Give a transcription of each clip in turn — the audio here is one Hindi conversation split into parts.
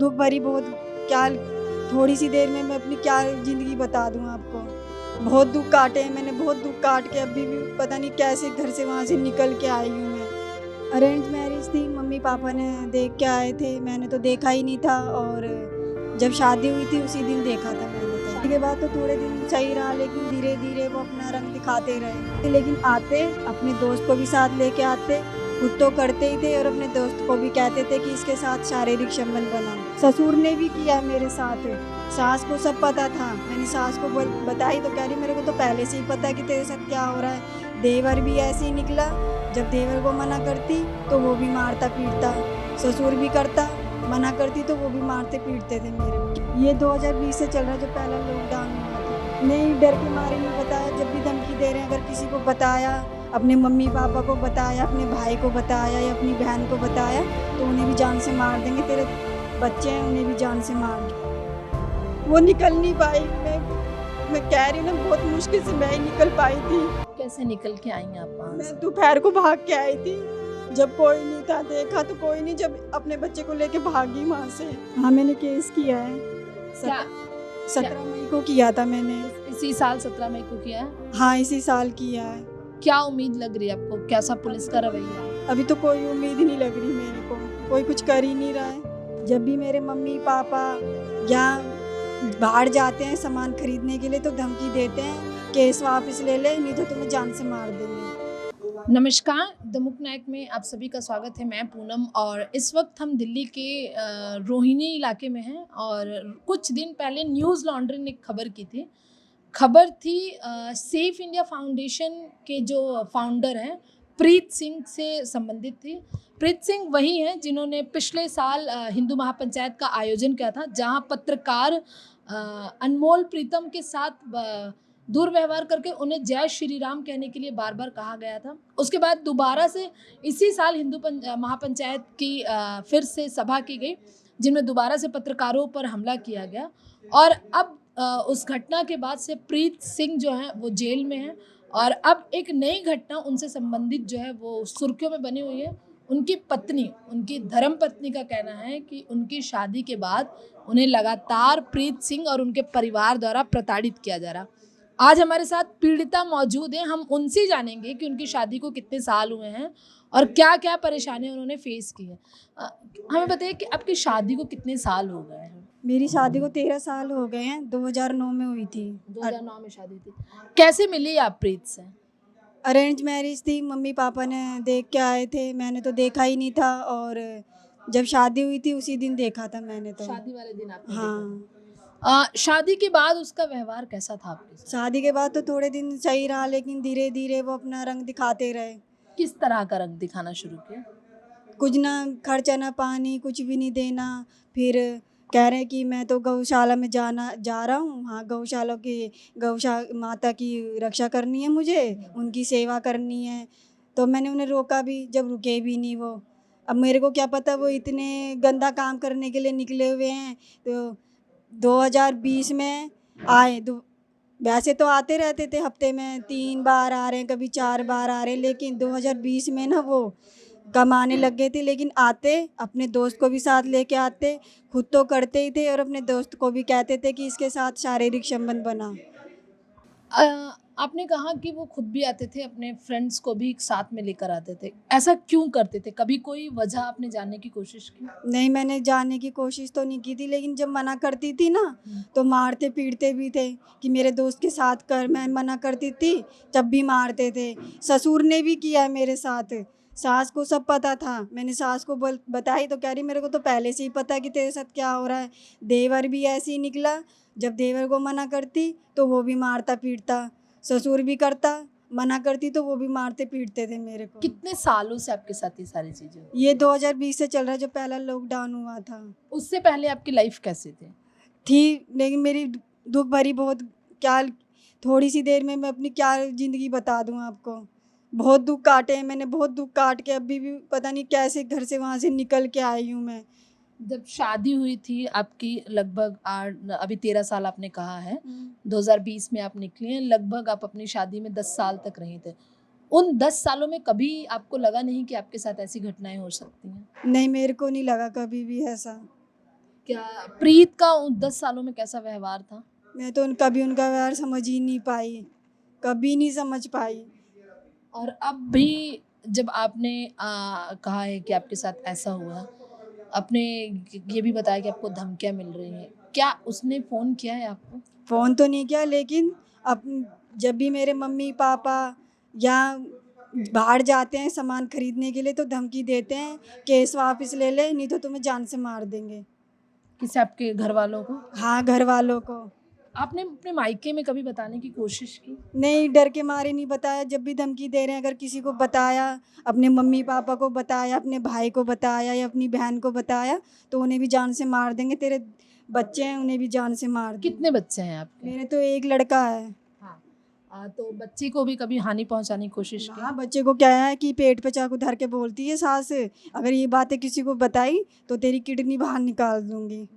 दुख भरी बहुत, क्या थोड़ी सी देर में मैं अपनी क्या ज़िंदगी बता दूँ आपको। बहुत दुख काटे हैं मैंने, बहुत दुख काट के अभी भी पता नहीं कैसे घर से वहाँ से निकल के आई हूँ मैं। अरेंज मैरिज थी, मम्मी पापा ने देख के आए थे, मैंने तो देखा ही नहीं था। और जब शादी हुई थी उसी दिन देखा था मैंने। तो शादी के बाद तो थोड़े दिन सही रहा, लेकिन धीरे धीरे वो अपना रंग दिखाते रहे। लेकिन आते अपने दोस्त को भी साथ लेके आते, खुद तो करते ही थे और अपने दोस्त को भी कहते थे कि इसके साथ शारीरिक संबंध बना। ससुर ने भी किया मेरे साथ, सास को सब पता था। मैंने सास को बताई तो कह रही मेरे को तो पहले से ही पता है कि तेरे साथ क्या हो रहा है। देवर भी ऐसे ही निकला, जब देवर को मना करती तो वो भी मारता पीटता, ससुर भी करता, मना करती तो वो भी मारते पीटते थे मेरे को। ये 2020 से चल रहा है, जो पहला लॉकडाउन हुआ था। नहीं, डर के मारे नहीं बताया, जब भी धमकी दे रहे हैं, अगर किसी को बताया, अपने मम्मी पापा को बताया, अपने भाई को बताया या अपनी बहन को बताया तो उन्हें भी जान से मार देंगे, तेरे बच्चे हैं उन्हें भी जान से मार देंगे। वो निकल नहीं पाई, मैं कह रही हूँ ना, बहुत मुश्किल से मैं ही निकल पाई थी। कैसे निकल के आई आप वहाँ से? मैं दोपहर को भाग के आई थी, जब कोई नहीं था, देखा तो कोई नहीं, जब अपने बच्चे को लेके भागी वहाँ से। हाँ, मैंने केस किया है। 17 मई को किया था मैंने। इसी साल 17 मई को किया है? हाँ, इसी साल किया है। क्या उम्मीद लग रही है आपको, कैसा पुलिस का रवैया? अभी तो कोई उम्मीद ही नहीं लग रही मेरे को, कोई कुछ कर ही नहीं रहा है। जब भी मेरे मम्मी पापा या बाहर जाते हैं सामान खरीदने के लिए तो धमकी देते हैं, केस वापस ले ले नहीं तो तुम्हें जान से मार देंगे। नमस्कार, द मुक नायक में आप सभी का स्वागत है। मैं पूनम और इस वक्त हम दिल्ली के रोहिणी इलाके में हैं और कुछ दिन पहले न्यूज़ लॉन्ड्री ने एक खबर की थी। खबर थी सेफ इंडिया फाउंडेशन के जो फाउंडर हैं प्रीत सिंह से संबंधित थी। प्रीत सिंह वही हैं जिन्होंने पिछले साल हिंदू महापंचायत का आयोजन किया था, जहां पत्रकार अनमोल प्रीतम के साथ दुर्व्यवहार करके उन्हें जय श्री राम कहने के लिए बार बार कहा गया था। उसके बाद दोबारा से इसी साल हिंदू महापंचायत की फिर से सभा की गई, जिनमें दोबारा से पत्रकारों पर हमला किया गया। और अब उस घटना के बाद से प्रीत सिंह जो हैं वो जेल में हैं और अब एक नई घटना उनसे संबंधित जो है वो सुर्खियों में बनी हुई है। उनकी पत्नी, उनकी धर्म पत्नी का कहना है कि उनकी शादी के बाद उन्हें लगातार प्रीत सिंह और उनके परिवार द्वारा प्रताड़ित किया जा रहा। आज हमारे साथ पीड़िता मौजूद हैं, हम उनसे जानेंगे कि उनकी शादी को कितने साल हुए हैं और क्या क्या परेशानियां उन्होंने फेस की है। हमें बताइए कि आपकी शादी को कितने साल हो गए हैं? मेरी शादी को 13 साल हो गए हैं, 2009 में हुई थी। 2009 में शादी थी। कैसे मिली आप प्रीत से? अरेंज मैरिज थी, मम्मी पापा ने देख के आए थे, मैंने तो देखा ही नहीं था। और जब शादी हुई थी उसी दिन देखा था मैंने तो। शादी वाले दिन आपने हाँ। शादी के बाद उसका व्यवहार कैसा था आपके साथ? शादी के बाद तो थोड़े दिन सही रहा, लेकिन धीरे धीरे वो अपना रंग दिखाते रहे। किस तरह का रंग दिखाना शुरू किया? कुछ ना खर्चा ना पानी, कुछ भी नहीं देना। फिर कह रहे हैं कि मैं तो गौशाला में जा रहा हूँ, हाँ गौशा माता की रक्षा करनी है, मुझे उनकी सेवा करनी है। तो मैंने उन्हें रोका भी, जब रुके भी नहीं वो। अब मेरे को क्या पता वो इतने गंदा काम करने के लिए निकले हुए हैं। तो 2020 में आए, वैसे तो आते रहते थे, हफ्ते में 3 बार आ रहे हैं, कभी 4 बार आ रहे हैं, लेकिन 2020 में ना वो कमाने लग गए थे। लेकिन आते अपने दोस्त को भी साथ लेके आते, खुद तो करते ही थे और अपने दोस्त को भी कहते थे कि इसके साथ शारीरिक संबंध बना। आपने कहा कि वो खुद भी आते थे, अपने फ्रेंड्स को भी साथ में लेकर आते थे। ऐसा क्यों करते थे? कभी कोई वजह आपने जानने की कोशिश की? नहीं, मैंने जानने की कोशिश तो नहीं की थी, लेकिन जब मना करती थी ना तो मारते पीटते भी थे कि मेरे दोस्त के साथ कर। मैं मना करती थी तब भी मारते थे। ससुर ने भी किया है मेरे साथ, सास को सब पता था। मैंने सास को बताई तो कह रही मेरे को तो पहले से ही पता है कि तेरे साथ क्या हो रहा है। देवर भी ऐसे ही निकला, जब देवर को मना करती तो वो भी मारता पीटता, ससुर भी करता, मना करती तो वो भी मारते पीटते थे मेरे को। कितने सालों से आपके साथ ये सारी चीजें? ये 2020 से चल रहा है, जो पहला लॉकडाउन हुआ था। उससे पहले आपकी लाइफ कैसे थी, लेकिन मेरी दुख भरी बहुत, क्या थोड़ी सी देर में मैं अपनी क्या ज़िंदगी बता दूँ आपको। बहुत दुख काटे हैं मैंने, बहुत दुख काट के अभी भी पता नहीं कैसे घर से वहाँ से निकल के आई हूँ मैं। जब शादी हुई थी आपकी लगभग अभी 13 साल आपने कहा है, 2020 में आप निकली हैं, लगभग आप अपनी शादी में 10 साल तक रही थे। उन 10 सालों में कभी आपको लगा नहीं कि आपके साथ ऐसी घटनाएं हो सकती हैं? नहीं, मेरे को नहीं लगा कभी भी ऐसा। क्या प्रीत का 10 सालों में कैसा व्यवहार था? मैं तो कभी उनका व्यवहार समझ ही नहीं पाई, कभी नहीं समझ पाई। और अब भी जब आपने कहा है कि आपके साथ ऐसा हुआ, आपने ये भी बताया कि आपको धमकियाँ मिल रही हैं, क्या उसने फ़ोन किया है आपको? फ़ोन तो नहीं किया, लेकिन अब जब भी मेरे मम्मी पापा या बाहर जाते हैं सामान खरीदने के लिए तो धमकी देते हैं, केस वापस ले ले नहीं तो तुम्हें जान से मार देंगे। किसी आपके घर वालों को? हाँ, घर वालों को। आपने अपने मायके में कभी बताने की कोशिश की? नहीं, डर के मारे नहीं बताया। जब भी धमकी दे रहे हैं, अगर किसी को बताया, अपने मम्मी पापा को बताया, अपने भाई को बताया या अपनी बहन को बताया तो उन्हें भी जान से मार देंगे। तेरे बच्चे हैं, उन्हें भी जान से मार देंगे। कितने बच्चे हैं आपके? मेरे तो एक लड़का है। हाँ, तो बच्चे को भी कभी हानि पहुंचाने की कोशिश की? हाँ, बच्चे को क्या है कि पेट पे चाकू धर के बोलती है सास, अगर ये बातें किसी को बताई तो तेरी किडनी बाहर निकाल दूंगी।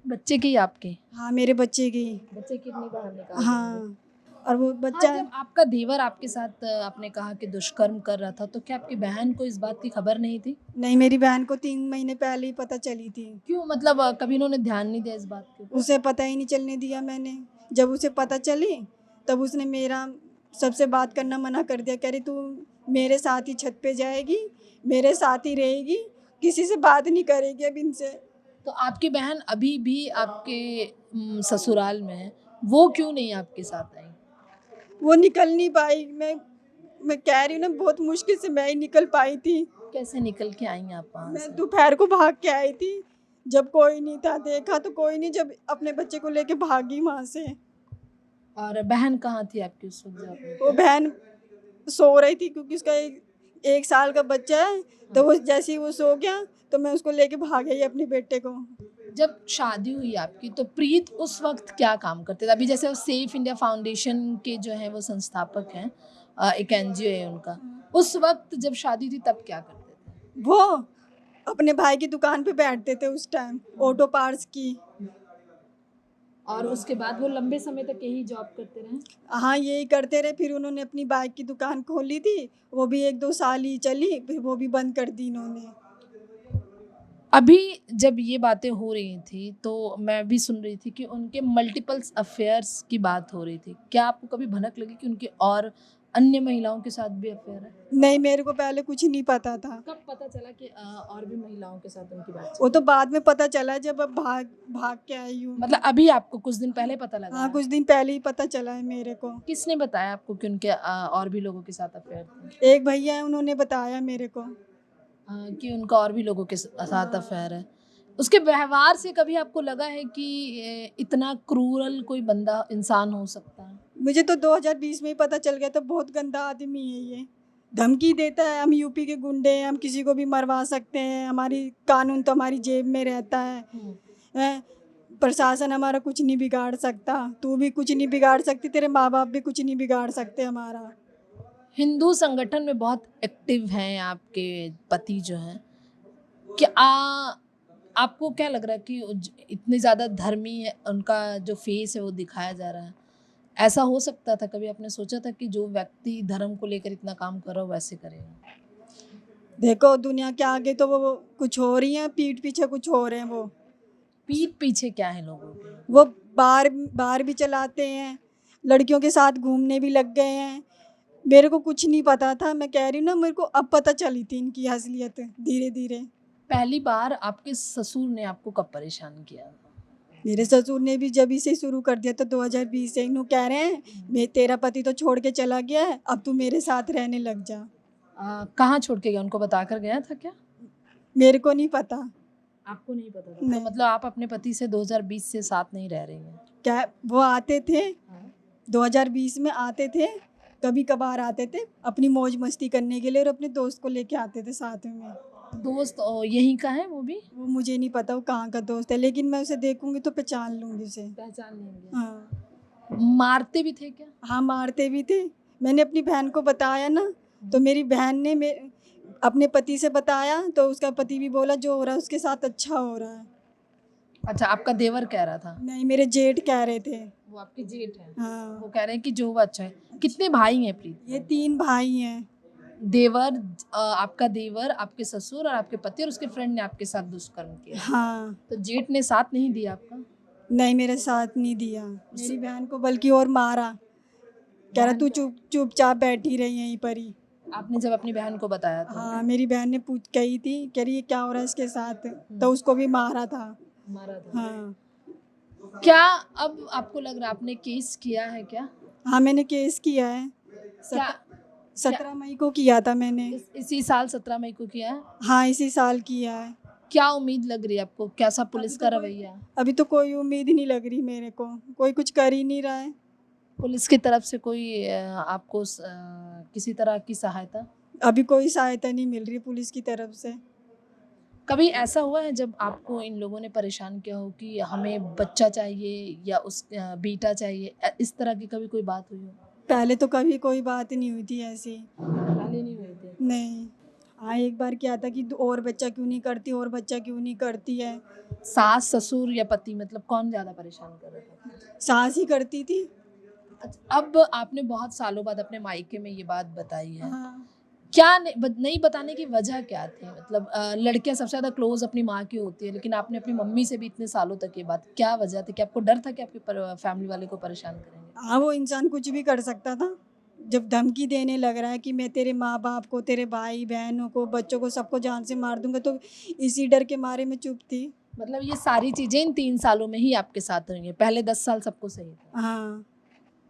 बच्चे की आपके? हाँ, मेरे बच्चे की। बच्चे किडनी बाहर निकाल देंगे। हाँ, और वो हाँ, बच्चा जब आपका देवर आपके साथ आपने कहा कि दुष्कर्म कर रहा था, तो क्या आपकी बहन को इस बात की खबर नहीं थी? नहीं, मेरी बहन को 3 महीने पहले ही पता चली थी। क्यों, मतलब कभी उन्होंने ध्यान नहीं दिया इस बात के ऊपर? उसे पता ही नहीं चलने दिया मैंने। जब उसे पता चली तब उसने मेरा सबसे बात करना मना कर दिया। कह रही तू मेरे साथ ही छत पे जाएगी, मेरे साथ ही रहेगी, किसी से बात नहीं करेगी अब इनसे। तो आपकी बहन अभी भी आपके ससुराल में है, वो क्यों नहीं आपके साथ आई? वो निकल नहीं पाई। मैं कह रही हूँ ना, बहुत मुश्किल से मैं ही निकल पाई थी। कैसे निकल के आई आप वहाँ से? मैं दोपहर को भाग के आई थी, जब कोई नहीं था, देखा तो कोई नहीं, जब अपने बच्चे को लेके भागी वहाँ से। और बहन कहाँ थी आपकी उस वक्त जब आपने? वो बहन सो रही थी क्योंकि उसका एक साल का बच्चा है, तो वो जैसे ही वो सो गया तो मैं उसको लेके भाग गई अपने बेटे को। जब शादी हुई आपकी तो प्रीत उस वक्त क्या काम करते थे? अभी जैसे वो सेफ इंडिया फाउंडेशन के जो हैं वो संस्थापक हैं, एक एनजीओ है उनका। उस वक्त जब शादी थी तब क्या करते थे? वो अपने भाई की दुकान पे बैठते थे उस टाइम, ऑटो पार्ट्स की। और उसके बाद वो लंबे समय तक यही जॉब करते रहे? हाँ, यही करते रहे। फिर उन्होंने अपनी बाइक की दुकान खोली थी, वो भी 1-2 साल ही चली, फिर वो भी बंद कर दी इन्होंने। अभी जब ये बातें हो रही थी तो मैं भी सुन रही थी कि उनके मल्टीपल्स अफेयर्स की बात हो रही थी। क्या आपको कभी भनक लगी कि उनके और अन्य महिलाओं के साथ भी अफेयर है? नहीं, मेरे को पहले कुछ नहीं पता था। कब पता चला कि और भी महिलाओं के साथ उनकी बात? वो तो बाद में पता चला जब अब भाग भाग के आई हूँ। मतलब अभी आपको कुछ दिन पहले पता लगा? हाँ, है? कुछ दिन पहले ही पता चला है मेरे को। किसने बताया आपको कि उनके और भी लोगों के साथ अफेयर थे? एक भैया है, उन्होंने बताया मेरे को। कि उनका और भी लोगों के साथ अफेयर है। उसके व्यवहार से कभी आपको लगा है कि इतना क्रूरल कोई बंदा इंसान हो सकता है? मुझे तो 2020 में ही पता चल गया था, बहुत गंदा आदमी है ये। धमकी देता है, हम यूपी के गुंडे हैं, हम किसी को भी मरवा सकते हैं, हमारी कानून तो हमारी जेब में रहता है, हैं? प्रशासन हमारा कुछ नहीं बिगाड़ सकता, तू भी कुछ नहीं बिगाड़ सकती, तेरे माँ बाप भी कुछ नहीं बिगाड़ सकते हमारा। हिंदू संगठन में बहुत एक्टिव हैं आपके पति जो हैं। क्या आपको क्या लग रहा है कि इतने ज़्यादा धर्मी है, उनका जो फेस है वो दिखाया जा रहा है? ऐसा हो सकता था, कभी आपने सोचा था कि जो व्यक्ति धर्म को लेकर इतना काम कर रहा हो वैसे करेगा? देखो, दुनिया के आगे तो वो कुछ हो रही है, पीठ पीछे कुछ हो रहे हैं। वो पीठ पीछे क्या है लोगों के? वो बार भी चलाते हैं, लड़कियों के साथ घूमने भी लग गए हैं। मेरे को कुछ नहीं पता था, मैं कह रही हूँ ना, मेरे को अब पता चली थी इनकी असलियत धीरे धीरे। पहली बार आपके ससुर ने आपको कब परेशान किया? मेरे ससुर ने भी जब इसे शुरू कर दिया तो 2020 से इन्हों कह रहे हैं, मैं तेरा पति तो छोड़ के चला गया है, अब तू मेरे साथ रहने लग जा। कहाँ छोड़ के गया? उनको बताकर गया था क्या? मेरे को नहीं पता। आपको नहीं पता था? नहीं। तो मतलब आप अपने पति से 2020 से साथ नहीं रह रही हैं? क्या वो आते थे, 2020 में आते थे, कभी कभार आते थे अपनी मौज मस्ती करने के लिए, और अपने दोस्त को लेके आते थे साथ में। दोस्त यहीं का है वो भी? वो मुझे नहीं पता वो कहाँ का दोस्त है, लेकिन मैं उसे देखूंगी तो पहचान लूंगी उसे। पहचान लेंगे। हाँ। मारते भी थे क्या? हाँ, मारते भी थे। मैंने अपनी बहन को बताया ना, तो मेरी बहन ने अपने पति से बताया, तो उसका पति भी बोला जो हो रहा है उसके साथ अच्छा हो रहा है। अच्छा, आपका देवर कह रहा था? नहीं, मेरे जेठ कह रहे थे। वो आपके जेठ हैं? हाँ। वो कह रहे हैं कि जो वो अच्छा है। कितने भाई हैं प्रीत? ये 3 भाई हैं। देवर आपका देवर, आपके ससुर और आपके पति और उसके फ्रेंड ने आपके साथ दुष्कर्म किया। हाँ। तो जेठ ने साथ नहीं दिया आपका? नहीं, मेरे साथ नहीं दिया, मेरी बहन को बल्कि और मारा, कह रहा तू चुपचाप बैठी रही यहीं पर ही। आपने जब अपनी बहन को बताया तो? हाँ, मेरी बहन ने कही थी, कह रही ये क्या हो रहा है इसके साथ, तो उसको भी मारा था। मारा था। हाँ। क्या अब आपको लग रहा है आपने केस किया है क्या? हाँ, मैंने केस किया है। क्या 17 मई को किया था मैंने। इसी साल 17 मई को किया है? हाँ, इसी साल किया है। क्या उम्मीद लग रही है आपको? कैसा पुलिस का रवैया? अभी तो कोई उम्मीद नहीं लग रही मेरे को, कोई कुछ कर ही नहीं रहा है। पुलिस की तरफ से कोई आपको किसी तरह की सहायता? अभी कोई सहायता नहीं मिल रही पुलिस की तरफ से। कभी ऐसा हुआ है जब आपको इन लोगों ने परेशान किया हो कि हमें बच्चा चाहिए या उस बेटा चाहिए, इस तरह की कभी कोई बात हुई हो? पहले तो कभी कोई बात नहीं हुई थी ऐसी। पहले नहीं हुई थी? नहीं। हाँ, एक बार क्या था कि और बच्चा क्यों नहीं करती, और बच्चा क्यों नहीं करती है। सास, ससुर या पति, मतलब कौन ज़्यादा परेशान कर रहा था? सास ही करती थी। अच्छा, अब आपने बहुत सालों बाद अपने मायके में ये बात बताई है। हाँ। क्या नहीं बताने की वजह क्या थी? मतलब लड़कियां सबसे ज़्यादा क्लोज अपनी माँ की होती है, लेकिन आपने अपनी मम्मी से भी इतने सालों तक ये बात, क्या वजह थी? कि आपको डर था कि आपके फैमिली वाले को परेशान करेंगे? हाँ, वो इंसान कुछ भी कर सकता था। जब धमकी देने लग रहा है कि मैं तेरे माँ बाप को, तेरे भाई बहनों को, बच्चों को, सबको जान से मार दूंगा, तो इसी डर के मारे मैं चुप थी। मतलब ये सारी चीज़ें इन 3 सालों में ही आपके साथ रही हैं, पहले 10 साल सब कुछ सही था। हाँ।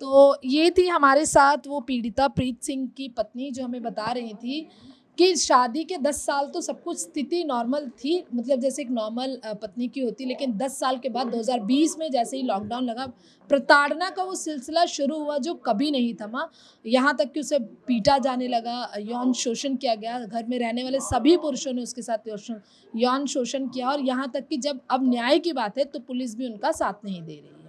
तो ये थी हमारे साथ वो पीड़िता प्रीत सिंह की पत्नी, जो हमें बता रही थी कि शादी के 10 साल तो सब कुछ स्थिति नॉर्मल थी, मतलब जैसे एक नॉर्मल पत्नी की होती, लेकिन 10 साल के बाद 2020 में जैसे ही लॉकडाउन लगा, प्रताड़ना का वो सिलसिला शुरू हुआ जो कभी नहीं थमा। यहाँ तक कि उसे पीटा जाने लगा, यौन शोषण किया गया, घर में रहने वाले सभी पुरुषों ने उसके साथ यौन शोषण किया, और यहाँ तक कि जब अब न्याय की बात है तो पुलिस भी उनका साथ नहीं दे रही है।